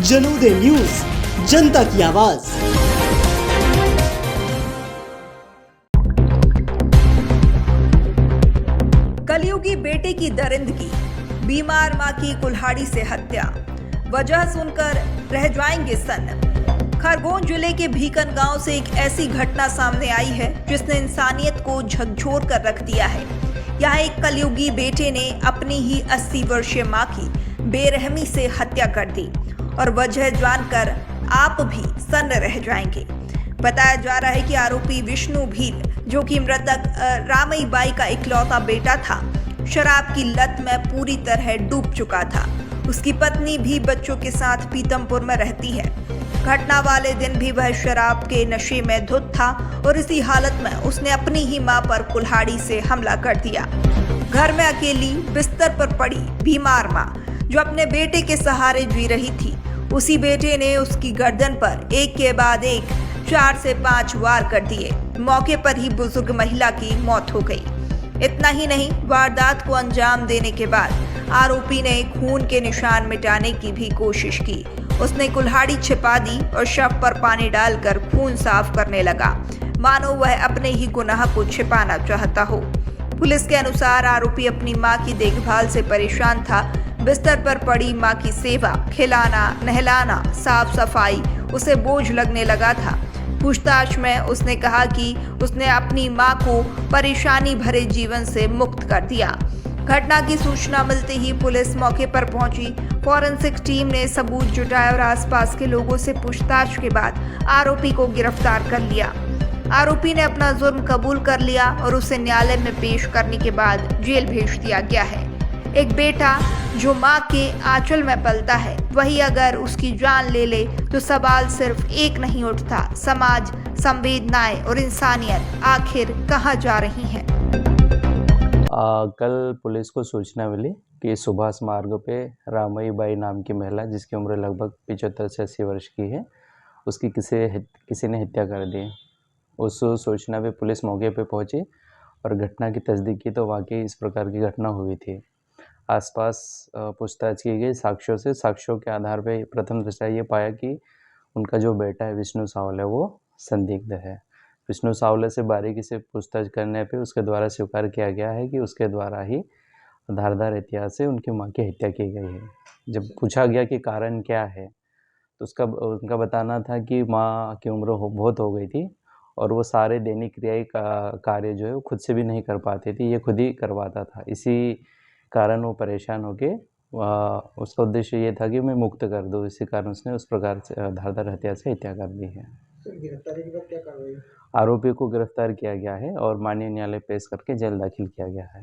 जनोदय news, जनता की आवाज। कलयुगी बेटे की दरिंदगी, बीमार मां की कुल्हाड़ी से हत्या, वजह सुनकर रह जाएंगे सन्न। खरगोन जिले के भीकन गांव से एक ऐसी घटना सामने आई है जिसने इंसानियत को झकझोर कर रख दिया है। यहाँ एक कलयुगी बेटे ने अपनी ही 80 वर्षीय मां की बेरहमी से हत्या कर दी और वजह जानकर आप भी सन्न रह जाएंगे। बताया जा रहा है कि आरोपी विष्णु भील, जो कि मृतक रामई बाई का इकलौता बेटा था, शराब की लत में पूरी तरह डूब चुका था। उसकी पत्नी भी बच्चों के साथ पीतमपुर में रहती है। घटना वाले दिन भी वह शराब के नशे में धुत था और इसी हालत में उसने अपनी ही मां पर कुल्हाड़ी से हमला कर दिया। घर में अकेली बिस्तर पर पड़ी बीमार मां, जो अपने बेटे के सहारे जी रही थी, उसी बेटे ने उसकी गर्दन पर एक के बाद एक 4 से 5 वार कर दिए। मौके पर ही बुजुर्ग महिला की मौत हो गई। इतना ही नहीं, वारदात को अंजाम देने के बाद आरोपी ने खून के निशान मिटाने की भी कोशिश की। उसने कुल्हाड़ी छिपा दी और शव पर पानी डालकर खून साफ करने लगा, मानो वह अपने ही गुनाह को छिपाना चाहता हो। पुलिस के अनुसार आरोपी अपनी मां की देखभाल से परेशान था। बिस्तर पर पड़ी मां की सेवा, खिलाना, नहलाना, साफ सफाई उसे बोझ लगने लगा था। पूछताछ में उसने कहा कि उसने अपनी मां को परेशानी भरे जीवन से मुक्त कर दिया। घटना की सूचना मिलते ही पुलिस मौके पर पहुंची। फॉरेंसिक टीम ने सबूत जुटाए और आसपास के लोगों से पूछताछ के बाद आरोपी को गिरफ्तार कर लिया। आरोपी ने अपना जुर्म कबूल कर लिया और उसे न्यायालय में पेश करने के बाद जेल भेज दिया गया है। एक बेटा जो मां के आंचल में पलता है, वही अगर उसकी जान ले ले तो सवाल सिर्फ एक नहीं उठता, समाज, संवेदनाएं और इंसानियत आखिर कहां जा रही हैं? कल पुलिस को सूचना मिली कि सुभाष मार्ग पे रामई बाई नाम की महिला, जिसकी उम्र लगभग 75 से 80 वर्ष की है, उसकी किसी ने हत्या कर दी। उस सूचना पे पुलिस मौके पे पहुंची और घटना की तस्दीक की तो वाकई इस प्रकार की घटना हुई थी। आसपास पूछताछ की गई साक्ष्यों के आधार पे प्रथम दृष्टया ये पाया कि उनका जो बेटा है विष्णु सावले, वो संदिग्ध है। विष्णु सावले से बारीकी से पूछताछ करने पे उसके द्वारा स्वीकार किया गया है कि उसके द्वारा ही धारदार हथियार से उनकी मां की हत्या की गई है। जब पूछा गया कि कारण क्या है, तो उनका बताना था कि मां की उम्र बहुत हो गई थी और वो सारे दैनिक क्रियाई कार्य जो है वो खुद से भी नहीं कर पाती थी, ये खुद ही करवाता था। इसी कारण वो परेशान होके उसका उद्देश्य ये था कि मैं मुक्त कर दूँ। इसी कारण उसने उस प्रकार से धारदार हथियार से हत्या कर दी है। गिरफ्तारी के बाद क्या कार्रवाई? आरोपी को गिरफ्तार किया गया है और माननीय न्यायालय पेश करके जेल दाखिल किया गया है।